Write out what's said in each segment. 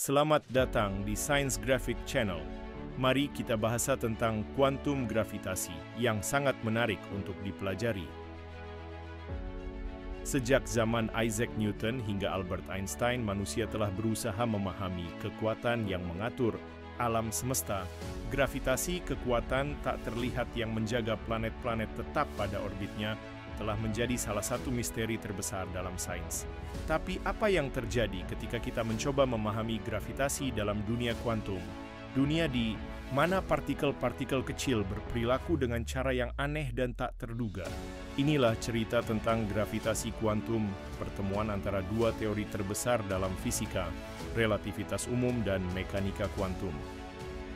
Selamat datang di Science Graphic Channel. Mari kita bahas tentang kuantum gravitasi yang sangat menarik untuk dipelajari. Sejak zaman Isaac Newton hingga Albert Einstein, manusia telah berusaha memahami kekuatan yang mengatur alam semesta. Gravitasi, kekuatan tak terlihat yang menjaga planet-planet tetap pada orbitnya, telah menjadi salah satu misteri terbesar dalam sains. Tapi apa yang terjadi ketika kita mencoba memahami gravitasi dalam dunia kuantum? Dunia di mana partikel-partikel kecil berperilaku dengan cara yang aneh dan tak terduga. Inilah cerita tentang gravitasi kuantum, pertemuan antara dua teori terbesar dalam fisika, relativitas umum dan mekanika kuantum.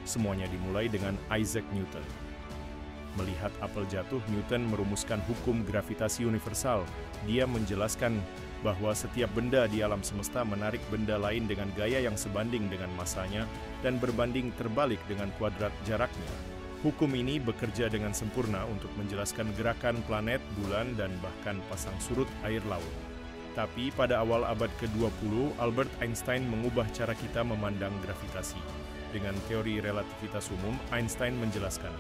Semuanya dimulai dengan Isaac Newton. Melihat apel jatuh, Newton merumuskan hukum gravitasi universal. Dia menjelaskan bahwa setiap benda di alam semesta menarik benda lain dengan gaya yang sebanding dengan masanya dan berbanding terbalik dengan kuadrat jaraknya. Hukum ini bekerja dengan sempurna untuk menjelaskan gerakan planet, bulan, dan bahkan pasang surut air laut. Tapi pada awal abad ke-20, Albert Einstein mengubah cara kita memandang gravitasi. Dengan teori relativitas umum, Einstein menjelaskan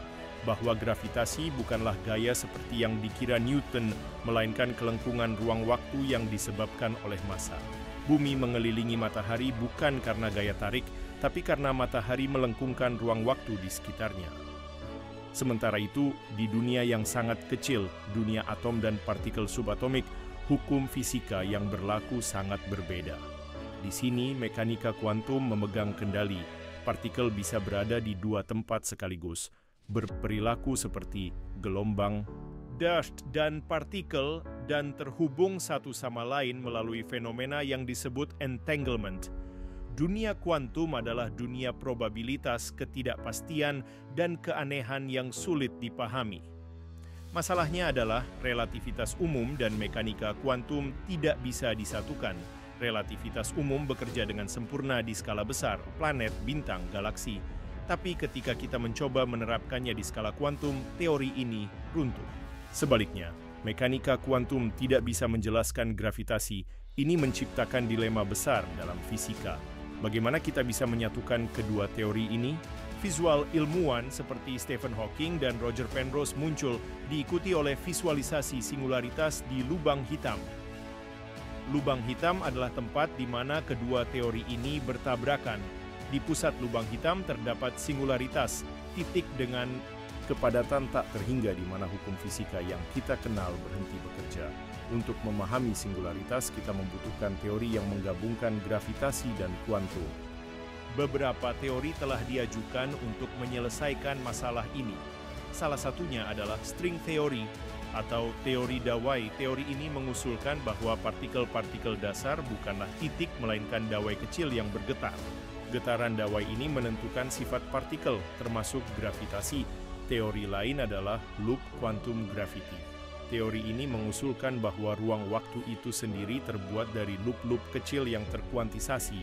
bahwa gravitasi bukanlah gaya seperti yang dikira Newton, melainkan kelengkungan ruang waktu yang disebabkan oleh massa. Bumi mengelilingi matahari bukan karena gaya tarik, tapi karena matahari melengkungkan ruang waktu di sekitarnya. Sementara itu, di dunia yang sangat kecil, dunia atom dan partikel subatomik, hukum fisika yang berlaku sangat berbeda. Di sini, mekanika kuantum memegang kendali. Partikel bisa berada di dua tempat sekaligus, berperilaku seperti gelombang, dust, dan partikel, dan terhubung satu sama lain melalui fenomena yang disebut entanglement. Dunia kuantum adalah dunia probabilitas, ketidakpastian, dan keanehan yang sulit dipahami. Masalahnya adalah relativitas umum dan mekanika kuantum tidak bisa disatukan. Relativitas umum bekerja dengan sempurna di skala besar, planet, bintang, galaksi. Tapi ketika kita mencoba menerapkannya di skala kuantum, teori ini runtuh. Sebaliknya, mekanika kuantum tidak bisa menjelaskan gravitasi. Ini menciptakan dilema besar dalam fisika. Bagaimana kita bisa menyatukan kedua teori ini? Visual ilmuwan seperti Stephen Hawking dan Roger Penrose muncul, diikuti oleh visualisasi singularitas di lubang hitam. Lubang hitam adalah tempat di mana kedua teori ini bertabrakan. Di pusat lubang hitam terdapat singularitas, titik dengan kepadatan tak terhingga di mana hukum fisika yang kita kenal berhenti bekerja. Untuk memahami singularitas, kita membutuhkan teori yang menggabungkan gravitasi dan kuantum. Beberapa teori telah diajukan untuk menyelesaikan masalah ini. Salah satunya adalah string theory atau teori dawai. Teori ini mengusulkan bahwa partikel-partikel dasar bukanlah titik melainkan dawai kecil yang bergetar. Getaran dawai ini menentukan sifat partikel, termasuk gravitasi. Teori lain adalah loop quantum gravity. Teori ini mengusulkan bahwa ruang waktu itu sendiri terbuat dari loop-loop kecil yang terkuantisasi.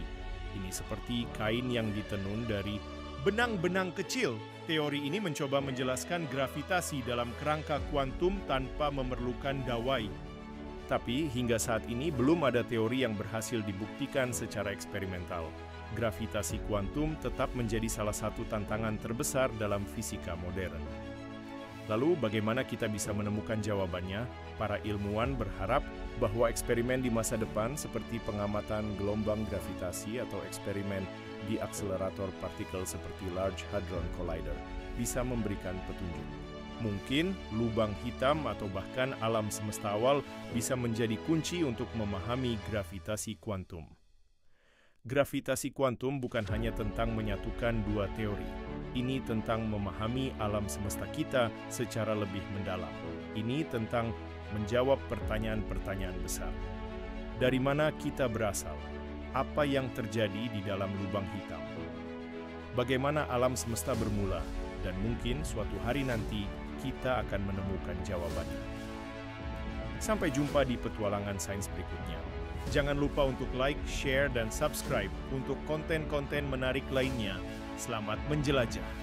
Ini seperti kain yang ditenun dari benang-benang kecil. Teori ini mencoba menjelaskan gravitasi dalam kerangka kuantum tanpa memerlukan dawai. Tapi hingga saat ini belum ada teori yang berhasil dibuktikan secara eksperimental. Gravitasi kuantum tetap menjadi salah satu tantangan terbesar dalam fisika modern. Lalu bagaimana kita bisa menemukan jawabannya? Para ilmuwan berharap bahwa eksperimen di masa depan seperti pengamatan gelombang gravitasi atau eksperimen di akselerator partikel seperti Large Hadron Collider bisa memberikan petunjuk. Mungkin lubang hitam atau bahkan alam semesta awal bisa menjadi kunci untuk memahami gravitasi kuantum. Gravitasi kuantum bukan hanya tentang menyatukan dua teori. Ini tentang memahami alam semesta kita secara lebih mendalam. Ini tentang menjawab pertanyaan-pertanyaan besar. Dari mana kita berasal? Apa yang terjadi di dalam lubang hitam? Bagaimana alam semesta bermula? Dan mungkin suatu hari nanti kita akan menemukan jawabannya. Sampai jumpa di petualangan sains berikutnya. Jangan lupa untuk like, share, dan subscribe untuk konten-konten menarik lainnya. Selamat menjelajah!